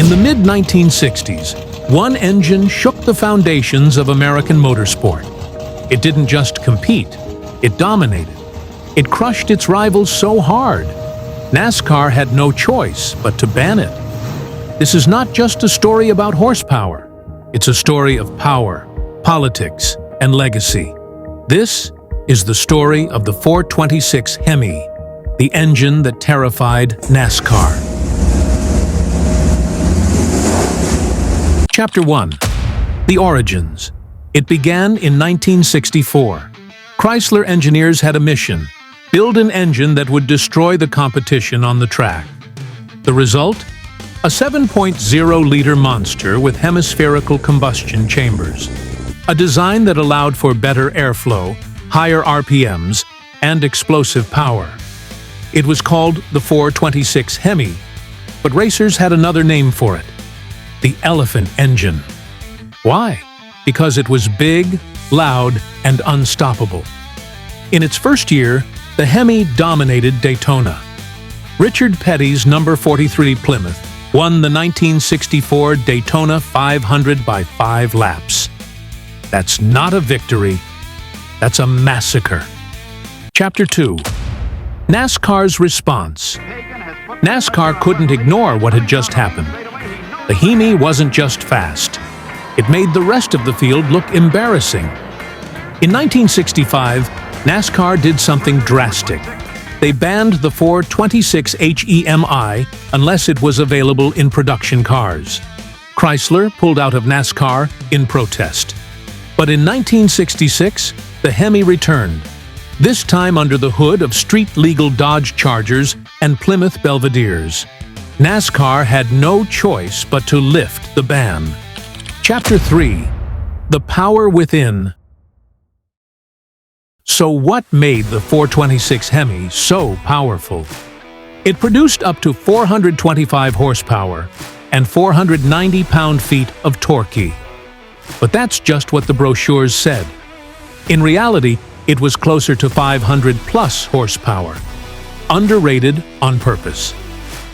In the mid-1960s, one engine shook the foundations of American motorsport. It didn't just compete, it dominated. It crushed its rivals so hard, NASCAR had no choice but to ban it. This is not just a story about horsepower. It's a story of power, politics, and legacy. This is the story of the 426 HEMI, the engine that terrified NASCAR. Chapter 1. The Origins. It began in 1964. Chrysler engineers had a mission: build an engine that would destroy the competition on the track. The result? A 7.0-liter monster with hemispherical combustion chambers. A design that allowed for better airflow, higher RPMs, and explosive power. It was called the 426 HEMI, but racers had another name for it: the Elephant Engine. Why? Because it was big, loud, and unstoppable. In its first year, the HEMI dominated Daytona. Richard Petty's number 43 Plymouth won the 1964 Daytona 500 by 5 laps. That's not a victory, that's a massacre. Chapter 2. NASCAR's response. NASCAR couldn't ignore what had just happened. The HEMI wasn't just fast. It made the rest of the field look embarrassing. In 1965, NASCAR did something drastic. They banned the 426 HEMI unless it was available in production cars. Chrysler pulled out of NASCAR in protest. But in 1966, the HEMI returned, this time under the hood of street-legal Dodge Chargers and Plymouth Belvederes. NASCAR had no choice but to lift the ban. Chapter 3. The Power Within. So what made the 426 HEMI so powerful? It produced up to 425 horsepower and 490 pound-feet of torque. But that's just what the brochures said. In reality, it was closer to 500-plus horsepower. Underrated on purpose.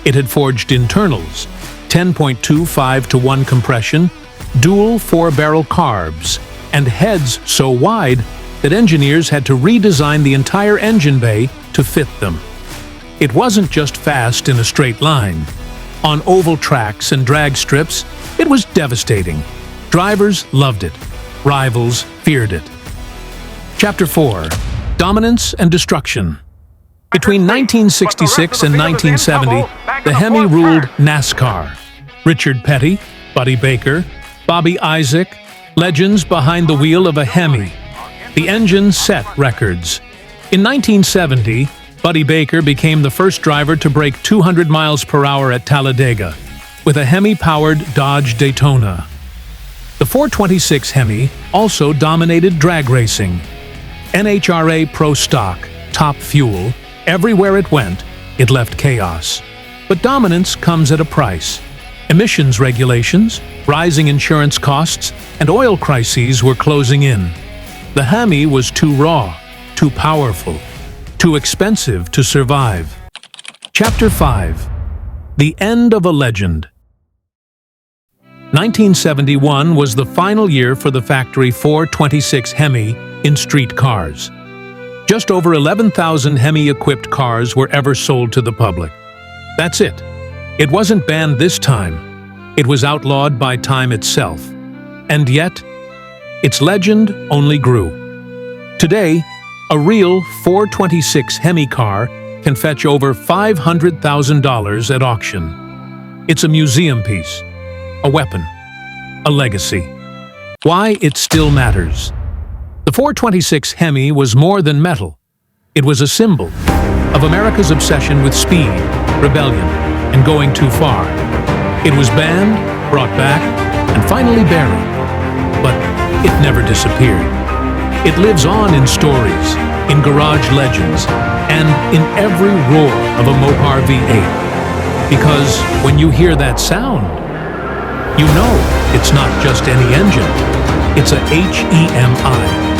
It had forged internals, 10.25-to-1 compression, dual 4-barrel carbs, and heads so wide that engineers had to redesign the entire engine bay to fit them. It wasn't just fast in a straight line. On oval tracks and drag strips, it was devastating. Drivers loved it. Rivals feared it. Chapter 4. Dominance and Destruction. Between 1966 and 1970, the HEMI ruled NASCAR. Richard Petty, Buddy Baker, Bobby Isaac, legends behind the wheel of a HEMI. The engine set records. In 1970, Buddy Baker became the first driver to break 200 miles per hour at Talladega with a HEMI-powered Dodge Daytona. The 426 HEMI also dominated drag racing. NHRA Pro Stock, top fuel, everywhere it went, it left chaos. But dominance comes at a price. Emissions regulations, rising insurance costs, and oil crises were closing in. The HEMI was too raw, too powerful, too expensive to survive. Chapter 5. The End of a Legend. 1971 was the final year for the factory 426 HEMI in street cars. Just over 11,000 HEMI-equipped cars were ever sold to the public. That's it. It wasn't banned this time. It was outlawed by time itself. And yet, its legend only grew. Today, a real 426 HEMI car can fetch over $500,000 at auction. It's a museum piece, a weapon, a legacy. Why it still matters. The 426 HEMI was more than metal. It was a symbol of America's obsession with speed, rebellion, and going too far. It was banned, brought back, and finally buried. But it never disappeared. It lives on in stories, in garage legends, and in every roar of a Mopar V8. Because when you hear that sound, you know it's not just any engine. It's a HEMI.